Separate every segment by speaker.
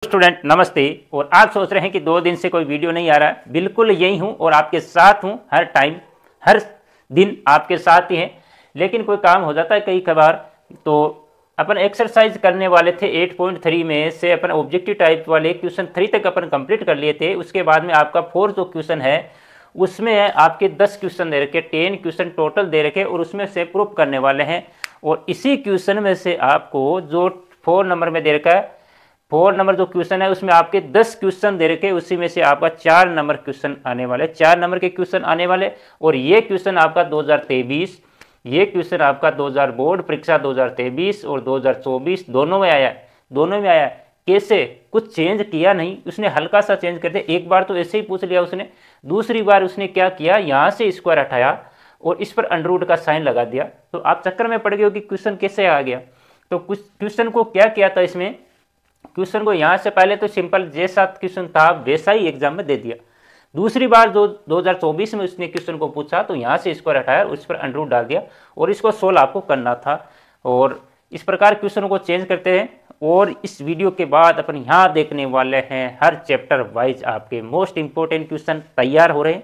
Speaker 1: Student नमस्ते। और आप सोच रहे हैं कि 2 दिन से कोई वीडियो नहीं आ रहा है, बिल्कुल यही हूं और आपके साथ हूं, हर टाइम हर दिन आपके साथ ही हैं। लेकिन कोई काम हो जाता है कई बार। तो अपन एक्सरसाइज करने वाले थे 8.3 में से अपन ऑब्जेक्टिव टाइप वाले क्वेश्चन 3 तक अपन कंप्लीट कर लिए थे। उसके बाद में आपका 4 जो क्वेश्चन है उसमें आपके 10 क्वेश्चन दे रखे, 10 क्वेश्चन टोटल दे रखे और उसमें से प्रूफ करने वाले हैं। और इसी क्वेश्चन में से आपको जो 4 नंबर में दे रखा है, 4 नंबर जो क्वेश्चन है उसमें आपके 10 क्वेश्चन दे रखे, उसी में से आपका 4 नंबर क्वेश्चन आने वाले, 4 नंबर के क्वेश्चन आने वाले। और ये क्वेश्चन आपका 2023, ये क्वेश्चन आपका 2000 बोर्ड परीक्षा 2023 और 2024 दोनों में आया है, दोनों में आया है। कैसे? कुछ चेंज किया नहीं उसने, हल्का सा चेंज कर दिया। एक बार तो ऐसे ही पूछ लिया उसने, दूसरी बार उसने क्या किया, यहाँ से स्क्वायर हटाया और इस पर अंडर रूट का साइन लगा दिया। तो आप चक्कर में पड़ गए हो कि क्वेश्चन कैसे आ गया। तो कुछ क्वेश्चन को क्या किया था इसमें, क्वेश्चन को यहाँ से पहले तो सिंपल जैसा क्वेश्चन था वैसा ही एग्जाम में दे दिया। दूसरी बार जो 2024 में उसने क्वेश्चन को पूछा तो यहाँ से स्क्वायर हटाया और उस पर अंडर रूट डाल दिया और इसको सोल्व आपको करना था। और इस प्रकार क्वेश्चन को चेंज करते हैं। और इस वीडियो के बाद अपन यहाँ देखने वाले हैं हर चैप्टर वाइज आपके मोस्ट इंपोर्टेंट क्वेश्चन तैयार हो रहे हैं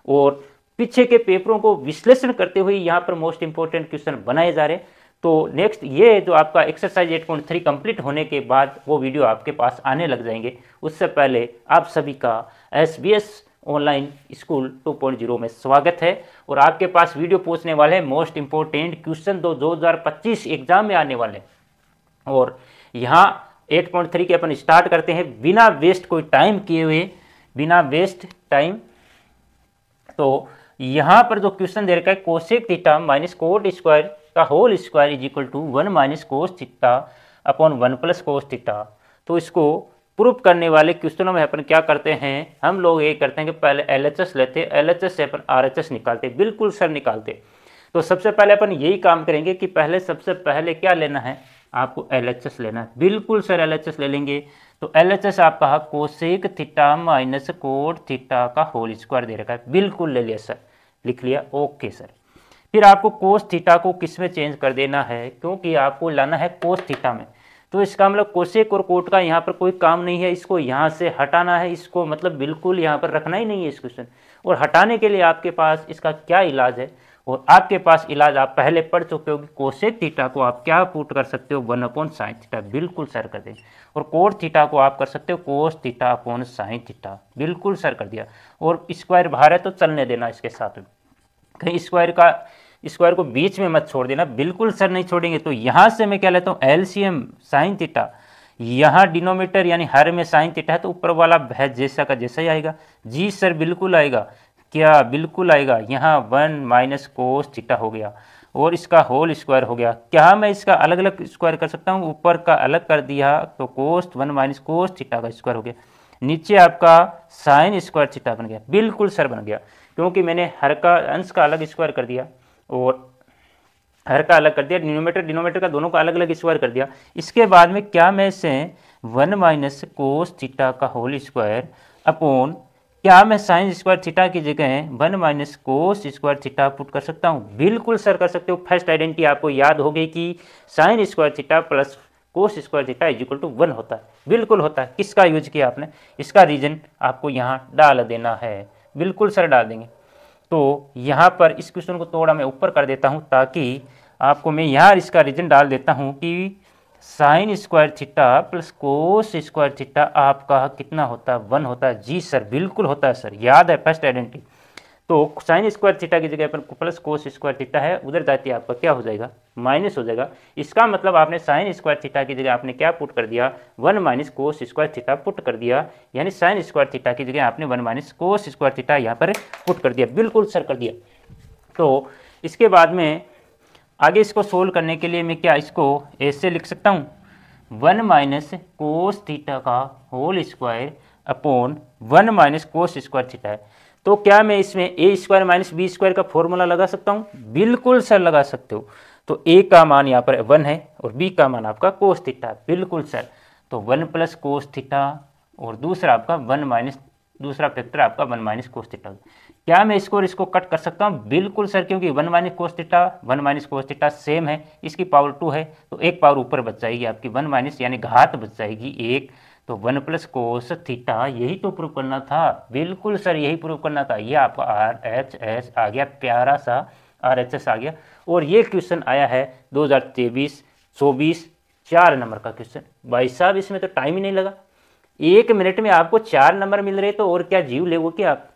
Speaker 1: और पीछे के पेपरों को विश्लेषण करते हुए यहाँ पर मोस्ट इंपोर्टेंट क्वेश्चन बनाए जा रहे हैं। तो नेक्स्ट ये जो आपका एक्सरसाइज 8.3 कंप्लीट होने के बाद वो वीडियो आपके पास आने लग जाएंगे। उससे पहले आप सभी का SBS ऑनलाइन स्कूल 2.0 में स्वागत है। और आपके पास वीडियो पूछने वाले हैं मोस्ट इंपोर्टेंट क्वेश्चन 2025 एग्जाम में आने वाले। और यहाँ 8.3 के अपन स्टार्ट करते हैं बिना वेस्ट कोई टाइम किए हुए, बिना वेस्ट टाइम। तो यहाँ पर जो क्वेश्चन दे रखा है cosec theta minus cot square का whole square is equal to 1 minus cos theta upon 1 plus cos theta. तो इसको प्रूफ करने वाले क्वेश्चनों में अपन क्या करते हैं, हम लोग ये करते हैं कि पहले LHS लेते, LHS से अपन RHS निकालते, बिल्कुल सर निकालते। तो सबसे पहले अपन यही काम करेंगे कि पहले सबसे पहले क्या लेना है, आपको LHS लेना है। बिल्कुल सर LHS ले लेंगे। तो LHS आपका cosec theta minus cot theta का होल स्क्वायर दे रखा है, बिल्कुल ले लिया सर, लिख लिया, ओके सर। फिर आपको कोस थीटा को किस में चेंज कर देना है, क्योंकि आपको लाना है कोस थीटा में। तो इसका मतलब कोसेक और कोट का यहाँ पर कोई काम नहीं है, इसको यहाँ से हटाना है, इसको मतलब बिल्कुल यहाँ पर रखना ही नहीं है इस क्वेश्चन। और हटाने के लिए आपके पास इसका क्या इलाज है, और आपके पास इलाज आप पहले पढ़ चुके हो कि कोसेक थीटा को आप क्या पुट कर सकते हो, 1 अपॉन साइन थीटा, बिल्कुल सर कर दें। और कोट थीटा को आप कर सकते हो कोस थीटा अपॉन साइन थीटा, बिल्कुल सर कर दिया। और स्क्वायर बाहर है तो चलने देना इसके साथ में, कहीं स्क्वायर को बीच में मत छोड़ देना, बिल्कुल सर नहीं छोड़ेंगे। तो यहाँ से मैं क्या लेता हूँ LCM साइन थीटा, यहाँ डिनोमीटर यानी हर में साइन थीटा है तो ऊपर वाला भैज जैसा का जैसा ही आएगा। जी सर बिल्कुल आएगा, क्या बिल्कुल आएगा। यहाँ 1 माइनस कोस थीटा हो गया और इसका होल स्क्वायर हो गया। क्या मैं इसका अलग अलग स्क्वायर कर सकता हूँ, ऊपर का अलग कर दिया तो कोस 1 माइनस कोस थीटा का स्क्वायर हो गया, नीचे आपका साइन स्क्वायर थीटा बन गया, बिल्कुल सर बन गया, क्योंकि मैंने हर का अंश का अलग स्क्वायर कर दिया और हर का अलग कर दिया, डिनोमीटर का दोनों का अलग अलग स्क्वायर कर दिया। इसके बाद में क्या मैं इसे 1 माइनस कोस थीटा का होल स्क्वायर अपॉन, क्या मैं साइन स्क्वायर थीटा की जगह 1 minus cos square theta put कर सकता हूँ, बिल्कुल सर कर सकते हो। फर्स्ट आइडेंटिटी आपको याद हो गई कि sine square theta plus cos square theta is equal to 1 होता है, बिल्कुल होता है। किसका यूज किया आपने, इसका रीजन आपको यहाँ डाल देना है, बिल्कुल सर डाल देंगे। तो यहाँ पर इस क्वेश्चन को थोड़ा मैं ऊपर कर देता हूँ ताकि आपको मैं यहाँ इसका रीजन डाल देता हूँ कि sine square theta plus cos square theta आपका कितना होता है, 1 होता है। जी सर बिल्कुल होता है सर, याद है फर्स्ट आइडेंटिटी। तो साइन स्क्वायर थीटा की जगह पर प्लस कोस स्क्वायर थीटा है, उधर जाती है आपका क्या हो जाएगा, माइनस हो जाएगा। इसका मतलब आपने साइन स्क्वायर थीटा की जगह आपने क्या पुट कर दिया, 1 minus cos square theta put कर दिया, यानी साइन स्क्वायर थीटा की जगह आपने 1 माइनस कोस स्क्वायर थीटा यहाँ पर पुट कर दिया, बिल्कुल सर कर दिया। तो इसके बाद में आगे इसको सोल्व करने के लिए मैं क्या इसको ऐसे लिख सकता हूँ, 1 माइनस कोस थीटा का whole square upon 1 minus cos square theta है। तो क्या मैं इसमें A square minus B square का फॉर्मूला लगा सकता हूँ, बिल्कुल सर लगा सकते हो। तो ए का मान यहाँ पर 1 है और बी का मान आपका कोस थीटा, बिल्कुल सर। तो 1 प्लस कोस थीटा और दूसरा आपका 1 माइनस, दूसरा फैक्टर आपका 1 माइनस कोस थीटा। क्या मैं इसको कट कर सकता हूँ, बिल्कुल सर, क्योंकि 1 minus cos theta 1 minus cos theta same है, इसकी पावर 2 है तो एक पावर ऊपर बच जाएगी आपकी 1 माइनस, यानी घात बच जाएगी 1। तो 1 प्लस कोस थीटा, यही तो प्रूव करना था। बिल्कुल सर, यही प्रूव करना था। ये आपका RHS आ गया, प्यारा सा RHS आ गया। और ये क्वेश्चन आया है 2023-24 4 नंबर का क्वेश्चन। भाई साहब इसमें तो टाइम ही नहीं लगा, 1 मिनट में आपको 4 नंबर मिल रहे, तो और क्या जीव ले वो क्या आप।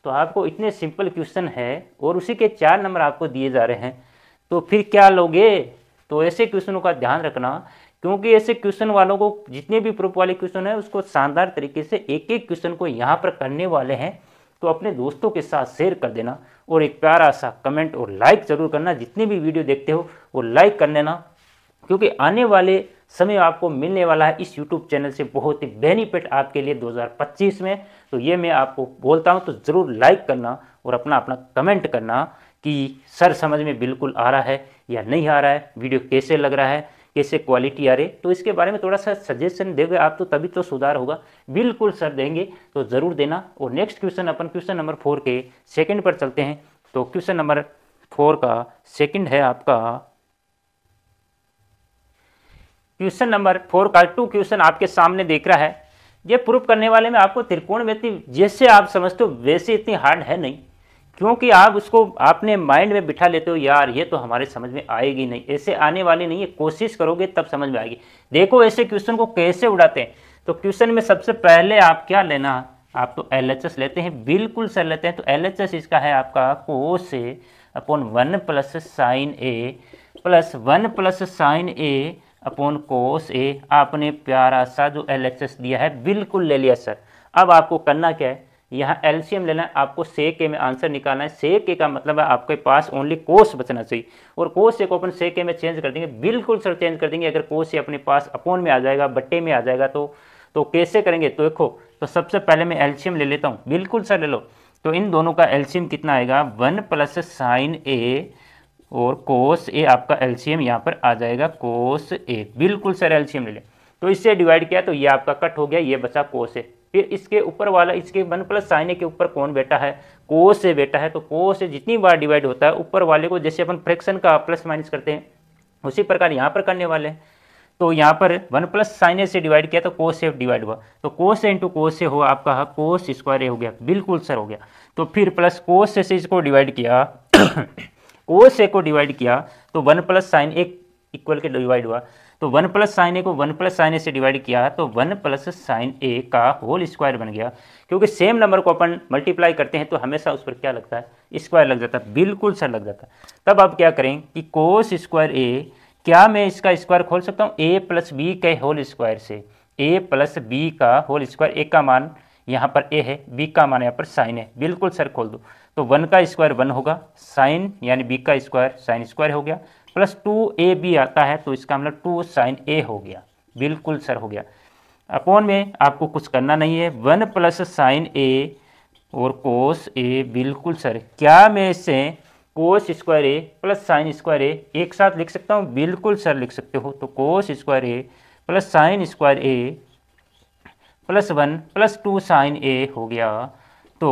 Speaker 1: तो आपको इतने सिंपल क्वेश्चन है और उसी के 4 नंबर आपको दिए जा रहे हैं, तो फिर क्या लोगे। तो ऐसे क्वेश्चनों का ध्यान रखना, क्योंकि ऐसे क्वेश्चन वालों को जितने भी प्रूफ वाले क्वेश्चन है उसको शानदार तरीके से एक एक क्वेश्चन को यहाँ पर करने वाले हैं। तो अपने दोस्तों के साथ शेयर कर देना और एक प्यारा सा कमेंट और लाइक जरूर करना। जितने भी वीडियो देखते हो वो लाइक कर लेना, क्योंकि आने वाले समय आपको मिलने वाला है इस YouTube चैनल से बहुत ही बेनिफिट आपके लिए 2025 में। तो ये मैं आपको बोलता हूँ, तो ज़रूर लाइक करना और अपना अपना कमेंट करना कि सर समझ में बिल्कुल आ रहा है या नहीं आ रहा है, वीडियो कैसे लग रहा है, कैसे क्वालिटी आ रही। तो इसके बारे में थोड़ा सा सजेशन देंगे आप, तो तभी तो सुधार होगा। बिल्कुल सर देंगे, तो ज़रूर देना। और नेक्स्ट क्वेश्चन अपन क्वेश्चन नंबर 4 के सेकंड पर चलते हैं। तो क्वेश्चन नंबर 4 का सेकंड है आपका, क्वेश्चन नंबर 4 का 2 क्वेश्चन आपके सामने देख रहा है। ये प्रूफ करने वाले में आपको त्रिकोणमिति जैसे आप समझते हो वैसे इतनी हार्ड है नहीं, क्योंकि आप उसको आपने माइंड में बिठा लेते हो, यार ये तो हमारे समझ में आएगी नहीं, ऐसे आने वाली नहीं है, कोशिश करोगे तब समझ में आएगी। देखो ऐसे क्वेश्चन को कैसे उड़ाते हैं। तो क्वेश्चन में सबसे पहले आप क्या लेना, आप तो LHS लेते हैं, बिल्कुल सर लेते हैं। तो LHS इसका है आपका कोस ए अपॉन 1 प्लस साइन ए प्लस 1 प्लस साइन ए अपॉन कोस ए। आपने प्यारा सा जो LHS दिया है बिल्कुल ले लिया सर। अब आपको करना क्या है, यहाँ LCM लेना है, आपको सेक ए में आंसर निकालना है। सेक ए का मतलब है आपके पास ओनली कोस बचना चाहिए, और कोस ए को अपन सेक ए में चेंज कर देंगे। बिल्कुल सर चेंज कर देंगे। अगर कोस ए अपने पास अपॉन में आ जाएगा, बट्टे में आ जाएगा, तो कैसे करेंगे। तो देखो, तो सबसे पहले मैं LCM ले लेता हूँ। बिल्कुल सर ले लो। तो इन दोनों का LCM कितना आएगा, 1 प्लस साइन ए और कोस ए, आपका LCM यहाँ पर आ जाएगा कोस ए। बिल्कुल सर LCM ले लें। तो इससे डिवाइड किया तो ये आपका कट हो गया, ये बचा कोस ए। फिर इसके ऊपर वाला, इसके 1 प्लस साइन ए के ऊपर कौन बैठा है, कोस ए बैठा है। तो कोस ए जितनी बार डिवाइड होता है ऊपर वाले को, जैसे अपन फ्रैक्शन का प्लस माइनस करते हैं उसी प्रकार यहाँ पर करने वाले हैं। तो यहाँ पर 1 प्लस साइन ए से डिवाइड किया तो कोस ए डिवाइड हुआ, तो कोस ए इंटू कोस ए हुआ आपका कोस स्क्वायर ए हो गया। बिल्कुल सर हो गया। तो फिर प्लस कोस ए से इसको डिवाइड किया कोस ए को डिवाइड किया तो 1 प्लस साइन ए इक्वल के डिवाइड हुआ। तो 1 प्लस साइन ए को 1 प्लस साइन ए से डिवाइड किया तो 1 प्लस साइन ए का होल स्क्वायर बन गया। क्योंकि सेम नंबर को अपन मल्टीप्लाई करते हैं तो हमेशा उस पर क्या लगता है, स्क्वायर लग जाता है। बिल्कुल सर लग जाता है। तब आप क्या करें कि कोस स्क्वायर ए, क्या मैं इसका स्क्वायर खोल सकता हूँ, ए प्लस बी के होल स्क्वायर से। ए प्लस बी का होल स्क्वायर, ए का मान यहाँ पर ए है, बी का मान यहाँ पर साइन है। बिल्कुल सर खोल दो। तो 1 का स्क्वायर 1 होगा, साइन यानी बी का स्क्वायर साइन स्क्वायर हो गया, प्लस 2ab आता है तो इसका मतलब 2 साइन ए हो गया। बिल्कुल सर हो गया। अपॉन में आपको कुछ करना नहीं है, 1 प्लस साइन ए और कोस ए। बिल्कुल सर, क्या मैं इससे कोस square A plus sign square ए एक साथ लिख सकता हूँ। बिल्कुल सर लिख सकते हो। तो cos square A plus sign square A plus 1 plus 2 sign ए हो गया। तो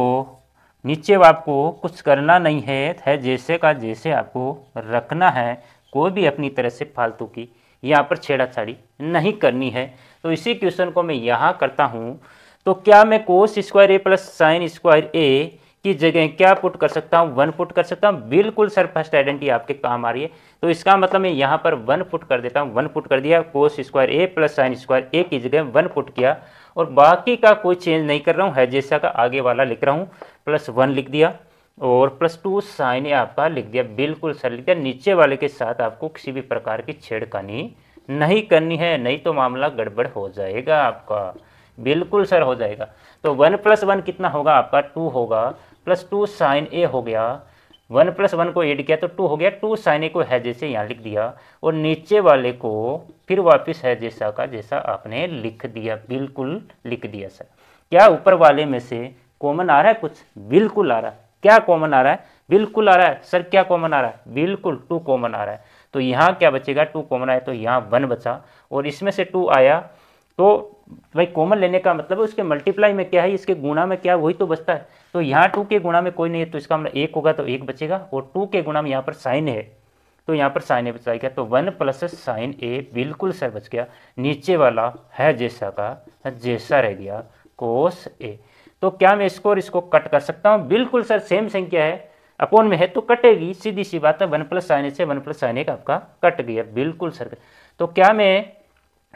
Speaker 1: नीचे आपको कुछ करना नहीं है जैसे का जैसे आपको रखना है। कोई भी अपनी तरह से फालतू की यहाँ पर छेड़ाछाड़ी नहीं करनी है। तो इसी क्वेश्चन को मैं यहाँ करता हूँ। तो क्या मैं कोस square A plus sign square ए की जगह क्या पुट कर सकता हूँ, 1 पुट कर सकता हूँ। बिल्कुल सर, फर्स्ट आइडेंटिटी आपके काम आ रही है। तो इसका मतलब मैं यहाँ पर 1 पुट कर देता हूँ। 1 पुट कर दिया, कोस square A plus sign square ए की जगह 1 पुट किया, और बाकी का कोई चेंज नहीं कर रहा हूँ, है जैसा का आगे वाला लिख रहा हूँ। प्लस 1 लिख दिया और प्लस 2 साइन ए आपका लिख दिया। बिल्कुल सर लिख दिया। नीचे वाले के साथ आपको किसी भी प्रकार की छेड़खानी नहीं करनी है, नहीं तो मामला गड़बड़ हो जाएगा आपका। बिल्कुल सर हो जाएगा। तो 1 प्लस 1 कितना होगा आपका, 2 होगा, प्लस 2 साइन ए हो गया। 1 प्लस 1 को ऐड किया तो 2 हो गया। 2 साइन ए को है जैसे यहाँ लिख दिया, और नीचे वाले को फिर वापस है जैसा का जैसा आपने लिख दिया। बिल्कुल लिख दिया सर। क्या ऊपर वाले में से कॉमन आ रहा है कुछ? बिल्कुल आ रहा है। क्या कॉमन आ रहा है? बिल्कुल आ रहा है। सर क्या कॉमन आ रहा है? बिल्कुल 2 कॉमन आ रहा है। तो यहाँ क्या बचेगा, 2 कॉमन आया तो यहाँ 1 बचा, और इसमें से 2 आया तो भाई कॉमन लेने का मतलब है उसके मल्टीप्लाई में क्या है, इसके गुणा में क्या, वही तो बचता है। तो यहाँ 2 के गुणा में कोई नहीं है तो इसका मतलब 1 होगा तो 1 बचेगा, और 2 के गुणा में यहाँ पर साइन है तो यहाँ पर साइन ए बचा गया, तो 1 प्लस साइन ए बिल्कुल सर बच गया। नीचे वाला है जैसा का जैसा रह गया कोस ए। तो क्या मैं इसको और इसको कट कर सकता हूँ? बिल्कुल सर, सेम संख्या है, अपोन में है तो कटेगी, सीधी सी बात है। 1 प्लस साइन ए से 1 प्लस साइन ए का आपका कट गया, बिल्कुल सर। तो क्या मैं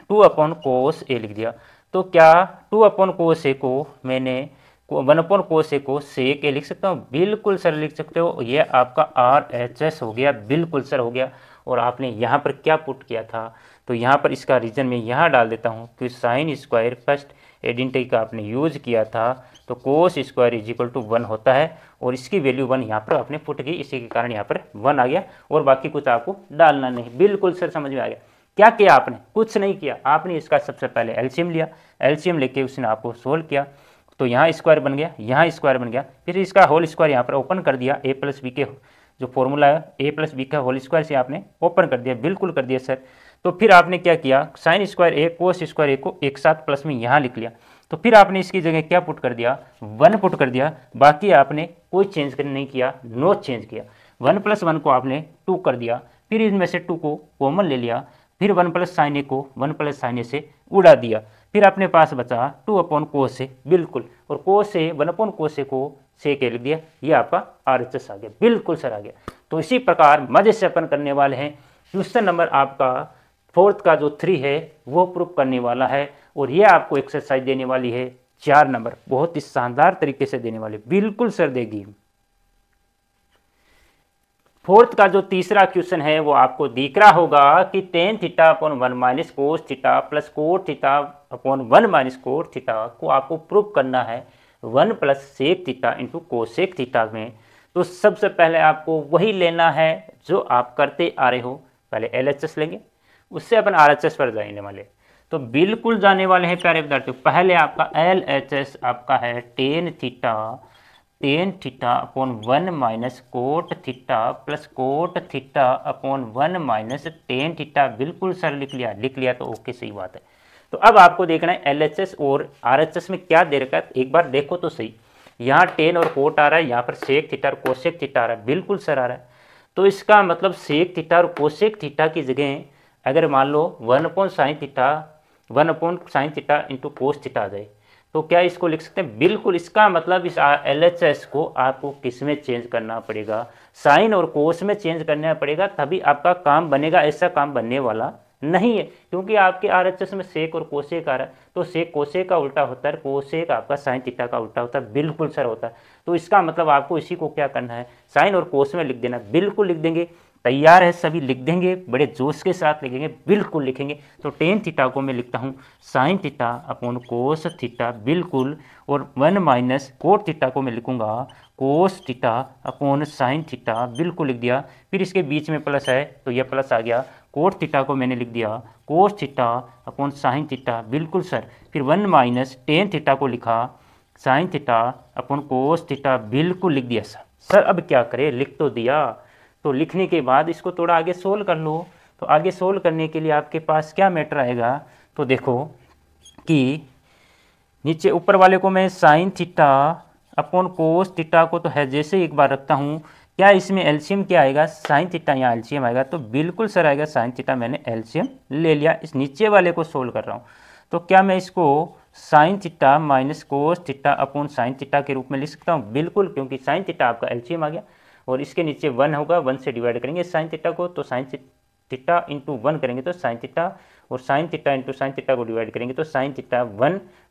Speaker 1: 2 अपॉन कोस ए लिख दिया, तो क्या 2 अपॉन कोस ए को मैंने 1 अपॉन कोस ए को सेक ए लिख सकता हूँ? बिल्कुल सर लिख सकते हो। ये आपका RHS हो गया, बिल्कुल सर हो गया। और आपने यहाँ पर क्या पुट किया था, तो यहाँ पर इसका रीजन मैं यहाँ डाल देता हूँ कि साइन स्क्वायर फर्स्ट आइडेंटिटी का आपने यूज किया था, तो cos square is equal to 1 होता है, और इसकी वैल्यू 1 यहाँ पर आपने पुट की, इसी के कारण यहाँ पर 1 आ गया, और बाकी कुछ आपको डालना नहीं। बिल्कुल सर समझ में आ गया। क्या किया आपने? कुछ नहीं किया, आपने इसका सबसे पहले एलसीएम लिया, एलसीएम लेके उसने आपको सोल्व किया, तो यहाँ स्क्वायर बन गया, यहाँ स्क्वायर बन गया, फिर इसका होल स्क्वायर यहाँ पर ओपन कर दिया, ए प्लस बी के जो फॉर्मूला है ए प्लस बी का होल स्क्वायर से आपने ओपन कर दिया, बिल्कुल कर दिया सर। तो फिर आपने क्या किया, साइन स्क्वायर ए कोस स्क्वायर ए को एक साथ प्लस में यहाँ लिख लिया, तो फिर आपने इसकी जगह क्या पुट कर दिया, 1 पुट कर दिया। बाकी आपने कोई चेंज नहीं किया, नो चेंज किया। 1 प्लस 1 को आपने 2 कर दिया, फिर इनमें से 2 को कॉमन ले लिया, फिर 1 प्लस साइन ए को 1 प्लस साइन ए से उड़ा दिया, फिर अपने पास बचा 2 अपॉन कोस ए, बिल्कुल, और कोस ए 1 अपॉन कोस ए को सेक ए लिख दिया, ये आपका RHS आ गया, बिल्कुल सर आ गया। तो इसी प्रकार मजे से अपन करने वाले हैं। क्वेश्चन नंबर आपका 4th का जो 3 है वो प्रूफ करने वाला है, और ये आपको एक्सरसाइज देने वाली है 4 नंबर, बहुत ही शानदार तरीके से देने वाले, बिल्कुल सर देगी। 4th का जो तीसरा क्वेश्चन है वो आपको दिख रहा होगा कि tan theta upon 1 minus cos theta plus cot theta upon 1 minus cot theta को आपको प्रूफ करना है 1 plus sec theta into cosec theta में। तो सबसे पहले आपको वही लेना है जो आप करते आ रहे हो, पहले LHS लेंगे, उससे अपन RHS पर जाने वाले, तो बिल्कुल जाने वाले हैं प्यारे विद्यार्थियों। पहले आपका LHS आपका है ten theta upon 1 minus cot theta plus cot theta upon 1 minus tan theta, बिल्कुल सर लिख लिया तो ओके, सही बात है। तो अब आपको देखना है LHS और RHS में क्या दे रखा है, एक बार देखो तो सही। यहाँ टेन और कोट आ रहा है, यहाँ पर सेक थीटा और कोसेक थीटा आ रहा है, बिल्कुल सर आ रहा है। तो इसका मतलब सेक थीटा और कोसेक थीटा की जगह अगर मान लो 1 upon sine theta into cos theta आ जाए, तो क्या इसको लिख सकते हैं? बिल्कुल, इसका मतलब इस LHS को आपको किस में चेंज करना पड़ेगा, साइन और कोस में चेंज करना पड़ेगा, तभी आपका काम बनेगा, ऐसा काम बनने वाला नहीं है, क्योंकि आपके RHS में सेक और कोसेक आ रहा है, तो सेक कोसेक का उल्टा होता है, कोसेक आपका साइन थीटा का उल्टा होता है, बिल्कुल सर होता है। तो इसका मतलब आपको इसी को क्या करना है, साइन और कोस में लिख देना, बिल्कुल लिख देंगे, तैयार है सभी, लिख देंगे, बड़े जोश के साथ लिखेंगे, बिल्कुल लिखेंगे। तो टेन थीटा को मैं लिखता हूँ sine theta upon cos theta, बिल्कुल, और 1 माइनस कोट थीटा को मैं लिखूंगा कोस थीटा अपॉन साइन थीटा, बिल्कुल लिख दिया। फिर इसके बीच में प्लस है तो यह प्लस आ गया, कोट थीटा को मैंने लिख दिया कोस थीटा अपॉन साइन थीटा, बिल्कुल सर। फिर 1 माइनस टेन थीटा को लिखा sine theta upon cos theta, बिल्कुल लिख दिया सर। अब क्या करें, लिख तो दिया, तो लिखने के बाद इसको थोड़ा आगे सोल्व कर लो। तो आगे सोल्व करने के लिए आपके पास क्या मैटर आएगा, तो देखो कि नीचे ऊपर वाले को मैं sine theta upon cos theta को तो है जैसे एक बार रखता हूँ, क्या इसमें एलसीएम क्या आएगा, साइन थीटा यहाँ एलसीएम आएगा, तो बिल्कुल सर आएगा साइन थीटा, मैंने एलसीएम ले लिया। इस नीचे वाले को सोल्व कर रहा हूँ, तो क्या मैं इसको sign theta minus cos theta upon sine theta के रूप में लिख सकता हूँ? बिल्कुल, क्योंकि साइन थीटा आपका एलसीएम आ गया, और इसके नीचे 1 होगा, 1 से डिवाइड करेंगे साइन थीटा को, तो साइन थीटा इंटू 1 करेंगे तो साइन थीटा, और sine theta into sine theta को डिवाइड करेंगे तो sine theta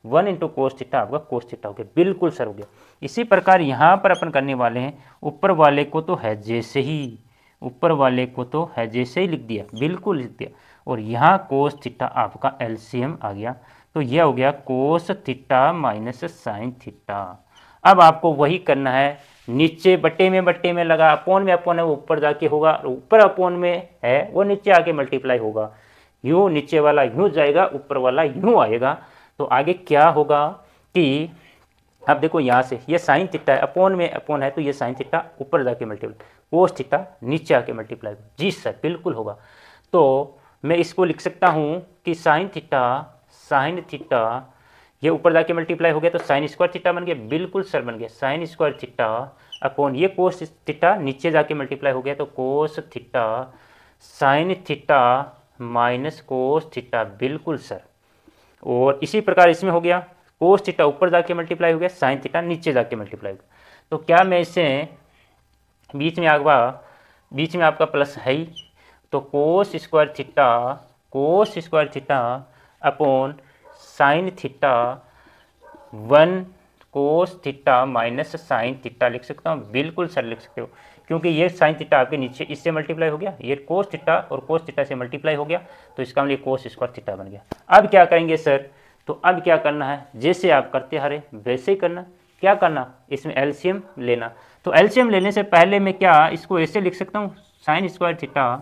Speaker 1: 1 into cos theta आपका कोस थीटा हो गया, बिल्कुल सर हो गया। इसी प्रकार यहाँ पर अपन करने वाले हैं, ऊपर वाले को तो है जैसे ही, ऊपर वाले को तो है जैसे ही लिख दिया, बिल्कुल लिख दिया, और यहाँ कोस थीटा आपका एलसीएम आ गया, तो यह हो गया cos theta minus sine theta. अब आपको वही करना है, नीचे बट्टे में लगा, अपोन में अपोन है वो ऊपर जाके होगा, ऊपर अपोन में है वो नीचे आके मल्टीप्लाई होगा, यूँ नीचे वाला यूँ जाएगा, ऊपर वाला यूँ आएगा। तो आगे क्या होगा कि अब देखो यहाँ से ये साइन थीटा है, अपोन में अपोन है तो ये साइन थीटा ऊपर जाके मल्टीप्लाई, कोस थीटा नीचे आके मल्टीप्लाई, जी सर बिल्कुल होगा। तो मैं इसको लिख सकता हूँ कि साइन थीटा ये ऊपर जाके मल्टीप्लाई हो गया तो साइन स्क्वायर थीटा बन गया, बिल्कुल सर बन गया, साइन स्क्वायर थीटा अपॉन ये कोस थीटा नीचे जाके मल्टीप्लाई हो गया तो कोस theta sine theta minus cos theta, बिल्कुल सर। और इसी प्रकार इसमें हो गया, कोस थीटा ऊपर जाके मल्टीप्लाई हो गया, साइन थीटा नीचे जाके मल्टीप्लाई हो गया। तो क्या मैं इसे बीच में आपका प्लस है ही, तो cos square theta upon sine theta 1 cos theta minus sine theta लिख सकता हूँ, बिल्कुल सर लिख सकते हो, क्योंकि ये साइन थीटा आपके नीचे इससे मल्टीप्लाई हो गया, ये कोस थीटा और कोस थीटा से मल्टीप्लाई हो गया, तो इसका मतलब कोस स्क्वायर थीटा बन गया। अब क्या करेंगे सर, तो अब क्या करना है, जैसे आप करते आ रहे वैसे ही करना। क्या करना, इसमें एलसीएम लेना। तो एलसीएम लेने से पहले मैं क्या इसको ऐसे लिख सकता हूँ, sign square theta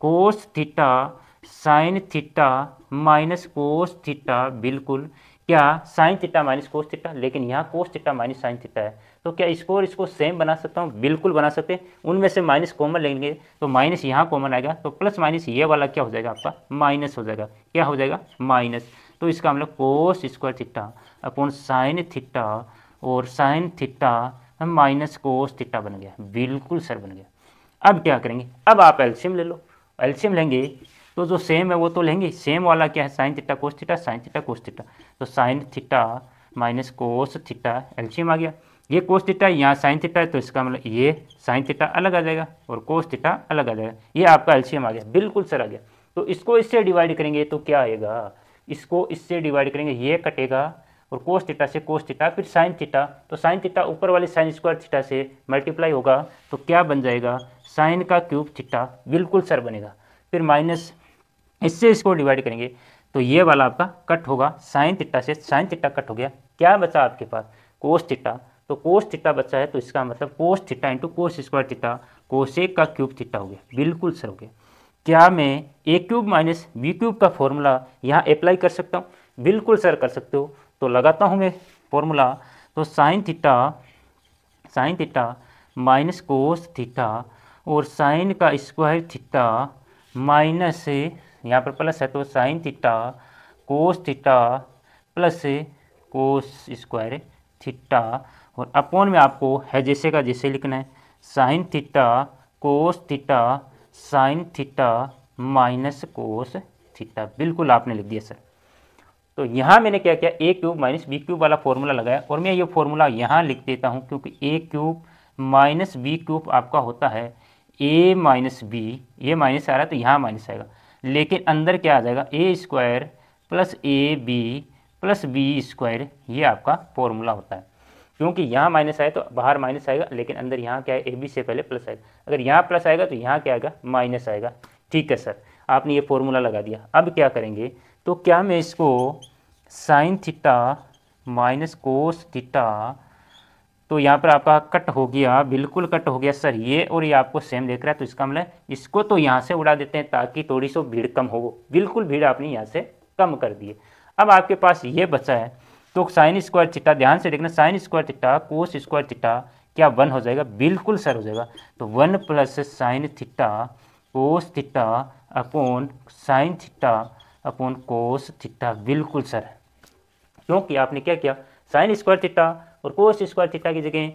Speaker 1: cos theta sine theta minus cos theta, बिल्कुल क्या sign theta minus cos theta, लेकिन यहाँ cos theta minus sign theta है, तो क्या इसको और इसको सेम बना सकता हूँ, बिल्कुल बना सकते हैं। उनमें से माइनस कॉमन लेंगे तो माइनस यहाँ कॉमन आएगा, तो प्लस माइनस ये वाला क्या हो जाएगा आपका माइनस हो जाएगा, क्या हो जाएगा माइनस। तो इसका मतलब cos square theta upon sine theta और sine theta minus cos theta बन गया, बिल्कुल सर बन गया। अब क्या करेंगे, अब आप एलसीएम ले लो, एलसीएम लेंगे तो जो सेम है वो तो लेंगे, सेम वाला क्या है sine theta cos theta, sine theta cos theta, तो sine theta minus cos theta LCM आ गया। ये कोस थीटा यहाँ साइन थीटा है, तो इसका मतलब ये साइन थीटा अलग आ जाएगा और कोस थीटा अलग आ जाएगा, ये आपका एलसीएम आ गया, बिल्कुल सर आ गया। तो इसको इससे डिवाइड करेंगे तो क्या आएगा, इसको इससे डिवाइड करेंगे, ये कटेगा और कोस थीटा से कोस थीटा, फिर साइन थीटा, तो साइन थीटा ऊपर वाले साइन स्क्वायर थीटा से मल्टीप्लाई होगा, तो क्या बन जाएगा साइन का क्यूब थीटा, बिल्कुल सर बनेगा। फिर माइनस इससे इसको डिवाइड करेंगे तो ये वाला आपका कट होगा, साइन थीटा से साइन थीटा कट हो गया, क्या बचा आपके पास कोस थीटा, तो कोस थीटा बचा है, तो इसका मतलब कोस थीटा इंटू कोस स्क्वायर थीटा कोसेक का क्यूब थीटा हो गया, बिल्कुल सर हो गया। क्या मैं ए क्यूब माइनस बी क्यूब का फॉर्मूला यहाँ अप्लाई कर सकता हूँ, बिल्कुल सर कर सकते हो। तो लगाता हूँ मैं फॉर्मूला, तो sine theta minus cos theta और साइन का स्क्वायर थीटा माइनस यहाँ पर प्लस है, तो sine theta cos theta plus cos square theta, और अपॉन में आपको है जैसे का जैसे लिखना है, sine theta cos theta sine theta minus cos theta, बिल्कुल आपने लिख दिया सर। तो यहाँ मैंने क्या किया, ए क्यूब माइनस बी क्यूब वाला फॉर्मूला लगाया, और मैं ये फॉर्मूला यहाँ लिख देता हूँ, क्योंकि ए क्यूब माइनस बी क्यूब आपका होता है ए माइनस बी, ये माइनस आ रहा है तो यहाँ माइनस आएगा, लेकिन अंदर क्या आ जाएगा A square plus A B plus B square, ये आपका फॉर्मूला होता है। क्योंकि यहाँ माइनस आए तो बाहर माइनस आएगा, लेकिन अंदर यहाँ क्या है ए बी से पहले प्लस आएगा, अगर यहाँ प्लस आएगा तो यहाँ क्या आएगा माइनस आएगा। ठीक है सर, आपने ये फॉर्मूला लगा दिया। अब क्या करेंगे, तो क्या मैं इसको sign theta minus cos theta, तो यहाँ पर आपका कट हो गया, बिल्कुल कट हो गया सर, ये और ये आपको सेम देख रहा है, तो इसका मतलब इसको तो यहाँ से उड़ा देते हैं ताकि थोड़ी सी भीड़ कम हो, बिल्कुल भीड़ आपने यहाँ से कम कर दी है। अब आपके पास ये बचा है, तो साइन स्क्वायर थीटा, ध्यान से देखना, sign square theta cos square theta क्या 1 हो जाएगा, बिल्कुल सर हो जाएगा। तो 1 plus sign theta cos theta upon sine theta upon cos theta, बिल्कुल सर। क्योंकि आपने क्या किया, साइन स्क्वायर थीटा और कोस स्क्वायर थीटा की जगह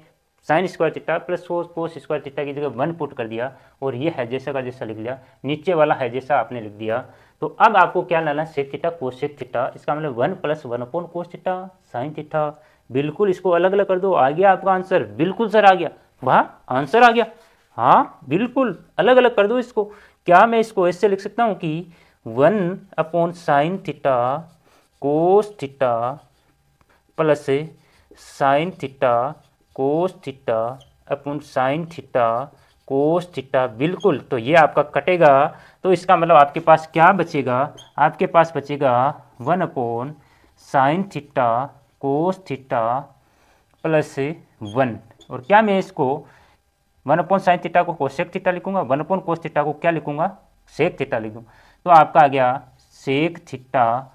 Speaker 1: sign square theta plus cos square theta की जगह 1 पुट कर दिया, और ये है जैसा का जैसा लिख लिया, नीचे वाला है जैसा आपने लिख दिया। तो अब आपको क्या लाना है, सेक थीटा कोसेक थीटा, इसका मतलब 1 प्लस 1 अपॉन कोस थीटा साइन थीटा, बिल्कुल इसको अलग अलग कर दो, आ गया आपका आंसर, बिल्कुल सर आ गया, वाह आंसर आ गया, हाँ बिल्कुल अलग अलग कर दो इसको। क्या मैं इसको ऐसे लिख सकता हूँ कि 1 upon sine theta cos theta plus sign theta cos theta upon sine theta cos theta, बिल्कुल। तो ये आपका कटेगा, तो इसका मतलब आपके पास क्या बचेगा, आपके पास बचेगा 1 upon sine theta cos theta plus 1, और क्या मैं इसको 1 अपॉन साइन थीटा को कोसेक थीटा लिखूंगा, 1 अपॉन कोस थीटा को क्या लिखूंगा सेक थीटा लिखूँ, तो आपका आ गया sec theta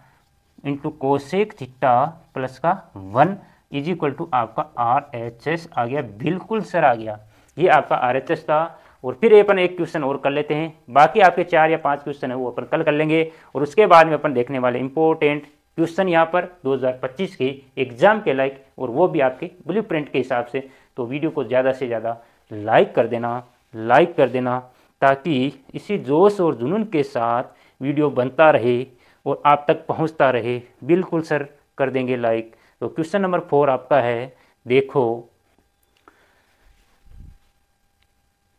Speaker 1: into cosec theta plus का 1 इज इक्वल टू आपका RHS आ गया, बिल्कुल सर आ गया, ये आपका RHS था। और फिर अपन एक क्वेश्चन और कर लेते हैं, बाकी आपके 4 या 5 क्वेश्चन है वो अपन कल कर लेंगे, और उसके बाद में अपन देखने वाले इंपॉर्टेंट क्वेश्चन यहाँ पर 2025 के एग्जाम के लाइक, और वो भी आपके ब्लूप्रिंट के हिसाब से। तो वीडियो को ज़्यादा से ज़्यादा लाइक कर देना ताकि इसी जोश और जुनून के साथ वीडियो बनता रहे और आप तक पहुंचता रहे। बिल्कुल सर कर देंगे लाइक। तो क्वेश्चन नंबर 4 आपका है, देखो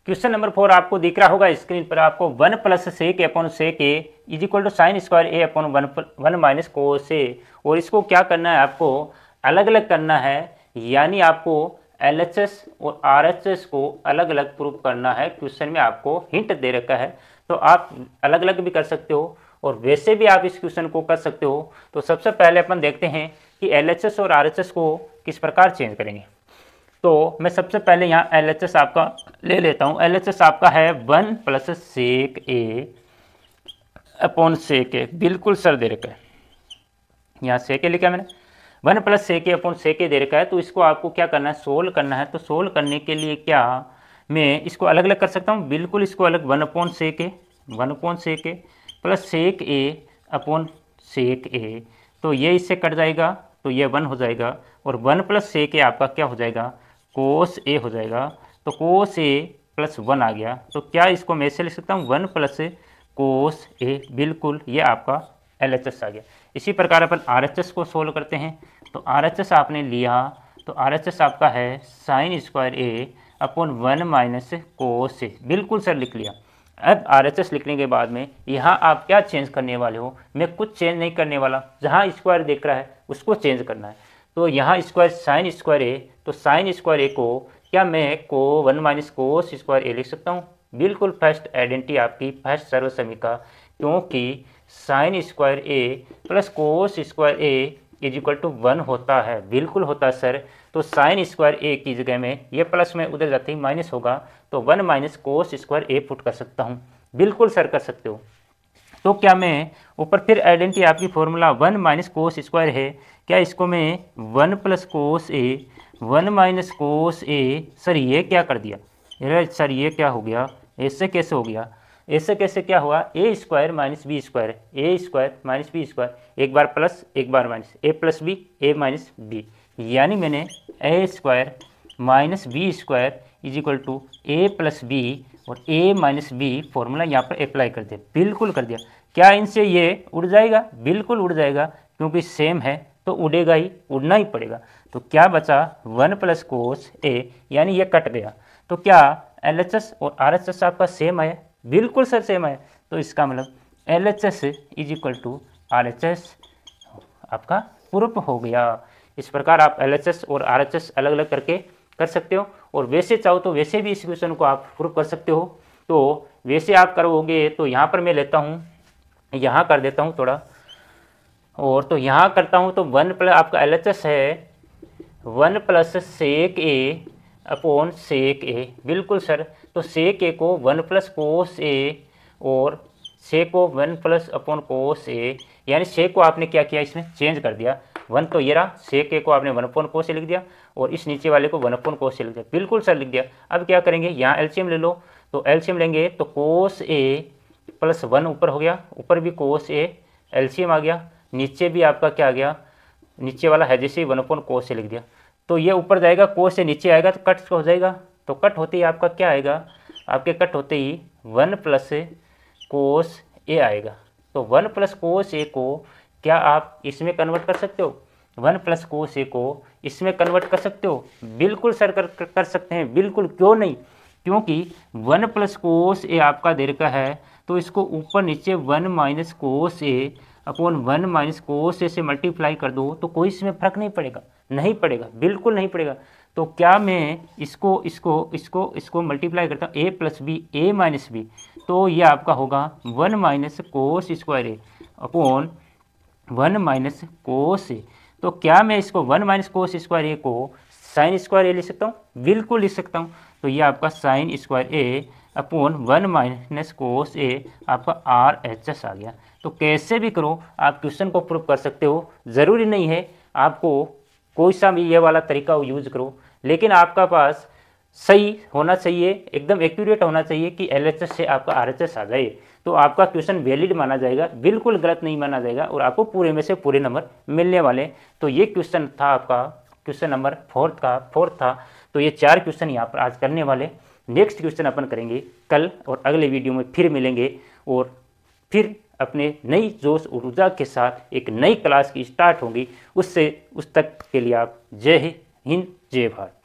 Speaker 1: क्वेश्चन नंबर 4 आपको दिख रहा होगा स्क्रीन पर आपको 1 plus sec A upon sec A is equal to sine square A upon 1 minus cos A. और इसको क्या करना है, आपको अलग अलग करना है, यानी आपको LHS और RHS को अलग अलग प्रूव करना है। क्वेश्चन में आपको हिंट दे रखा है, तो आप अलग अलग भी कर सकते हो और वैसे भी आप इस क्वेश्चन को कर सकते हो। तो सबसे पहले अपन देखते हैं कि LHS और RHS को किस प्रकार चेंज करेंगे। तो मैं सबसे पहले यहाँ LHS आपका ले लेता हूँ। LHS आपका है 1 plus sec A upon sec ए। बिल्कुल सर दे रखा है, यहाँ सेक ए लिखा है मैंने, 1 plus sec A upon sec ए दे रखा है। तो इसको आपको क्या करना है, सोल्व करना है। तो सोल्व करने के लिए क्या मैं इसको अलग अलग कर सकता हूँ, बिल्कुल इसको अलग 1 upon sec A plus sec A upon sec ए। तो ये इससे कट जाएगा, तो ये 1 हो जाएगा और 1 प्लस सेक ए आपका क्या हो जाएगा, कोस ए हो जाएगा। तो कोस ए प्लस 1 आ गया। तो क्या इसको मैं ऐसे लिख सकता हूँ, 1 प्लस कोस ए। बिल्कुल ये आपका LHS आ गया। इसी प्रकार अपन RHS को सोल्व करते हैं। तो RHS आपने लिया, तो RHS आपका है sign square A upon 1 minus cos ए। बिल्कुल सर लिख लिया। अब RHS लिखने के बाद में यहाँ आप क्या चेंज करने वाले हो, मैं कुछ चेंज नहीं करने वाला, जहाँ स्क्वायर देख रहा है उसको चेंज करना है। तो यहाँ स्क्वायर साइन स्क्वायर ए, तो साइन स्क्वायर ए को क्या मैं को 1 माइनस कोस स्क्वायर ए लिख सकता हूँ। बिल्कुल फर्स्ट आइडेंटिटी आपकी, फर्स्ट सर्वसमीका, क्योंकि sine square A plus cos square A is equal to 1 होता है। बिल्कुल होता है सर। तो साइन स्क्वायर ए की जगह में ये प्लस में उधर जाते ही माइनस होगा, तो 1 माइनस कोस स्क्वायर ए पुट कर सकता हूँ। बिल्कुल सर कर सकते हो। तो क्या मैं ऊपर फिर आइडेंटिटी आपकी फॉर्मूला 1 माइनस कोस स्क्वायर है, क्या इसको मैं 1 प्लस कोस ए 1 माइनस कोस ए, सर ये क्या कर दिया, सर ये क्या हो गया, ऐसे कैसे हो गया, ऐसे कैसे क्या हुआ, A square minus B square, A square minus B square, एक बार प्लस एक बार minus, A plus B A minus B, यानी मैंने A square minus B square is equal to A plus B और ए माइनस बी फॉर्मूला यहाँ पर apply कर दिया। बिल्कुल कर दिया। क्या इनसे ये उड़ जाएगा, बिल्कुल उड़ जाएगा, क्योंकि सेम है तो उड़ेगा ही, उड़ना ही पड़ेगा। तो क्या बचा 1 प्लस कोस ए, यानी ये कट गया। तो क्या LHS और RHS आपका सेम है, बिल्कुल सर सेम है। तो इसका मतलब LHS is equal to RHS आपका प्रूफ हो गया। इस प्रकार आप LHS और RHS अलग अलग करके कर सकते हो, और वैसे चाहो तो वैसे भी इस क्वेश्चन को आप प्रूफ कर सकते हो। तो वैसे आप करोगे तो यहाँ पर मैं लेता हूँ, यहाँ कर देता हूँ थोड़ा, और तो यहाँ करता हूँ। तो 1 प्लस आपका LHS है 1 plus sec A upon sec ए। बिल्कुल सर। तो सेक ए को 1 प्लस कोस ए और सेक को 1 प्लस अपॉन कोस ए, यानी सेक को आपने क्या किया, इसमें चेंज कर दिया। 1 तो ये रहा, सेक ए को आपने 1 अपॉन कोस ए लिख दिया और इस नीचे वाले को 1 अपॉन कोस ए लिख दिया। बिल्कुल सर लिख दिया। अब क्या करेंगे, यहाँ एलसीएम ले लो। तो एलसीएम लेंगे तो कोस ए प्लस 1 ऊपर हो गया, ऊपर भी कोस ए, एलसीएम आ गया, नीचे भी आपका क्या आ गया, नीचे वाला है जैसे 1 अपॉन कोस ए लिख दिया। तो ये ऊपर जाएगा, कोस से नीचे आएगा तो कट हो जाएगा। तो कट होते ही आपका क्या आएगा, आपके कट होते ही 1 प्लस कोस ए आएगा। तो 1 प्लस कोस ए को क्या आप इसमें कन्वर्ट कर सकते हो, 1 प्लस कोस ए को इसमें कन्वर्ट कर सकते हो। बिल्कुल सर कर सकते हैं, बिल्कुल, क्यों नहीं, क्योंकि 1 प्लस कोस ए आपका दे रखा है, तो इसको ऊपर नीचे 1 माइनस कोस ए अपॉन 1 माइनस कोस ए से मल्टीप्लाई कर दो, तो कोई इसमें फर्क नहीं पड़ेगा, नहीं पड़ेगा, बिल्कुल नहीं पड़ेगा। तो क्या मैं इसको मल्टीप्लाई करता हूँ, ए plus B A minus B, तो ये आपका होगा 1 minus cos square A upon 1 minus cos ए। तो क्या मैं इसको 1 माइनस कोस स्क्वायर ए को साइन स्क्वायर ए लिख सकता हूँ, बिल्कुल लिख सकता हूँ। तो ये आपका sign square A upon 1 minus cos ए आपका RHS आ गया। तो कैसे भी करो आप क्वेश्चन को प्रूव कर सकते हो, ज़रूरी नहीं है आपको कोई सा भी ये वाला तरीका यूज़ करो, लेकिन आपका पास सही होना चाहिए, एकदम एक्यूरेट होना चाहिए कि LHS से आपका RHS आ जाए, तो आपका क्वेश्चन वैलिड माना जाएगा, बिल्कुल गलत नहीं माना जाएगा और आपको पूरे में से पूरे नंबर मिलने वाले। तो ये क्वेश्चन था आपका क्वेश्चन नंबर 4 था। तो ये 4 क्वेश्चन यहाँ पर आज करने वाले। नेक्स्ट क्वेश्चन अपन करेंगे कल, और अगले वीडियो में फिर मिलेंगे और फिर अपने नई जोश और ऊर्जा के साथ एक नई क्लास की स्टार्ट होगी। उस तक के लिए आप जय हिंद, जय भारत।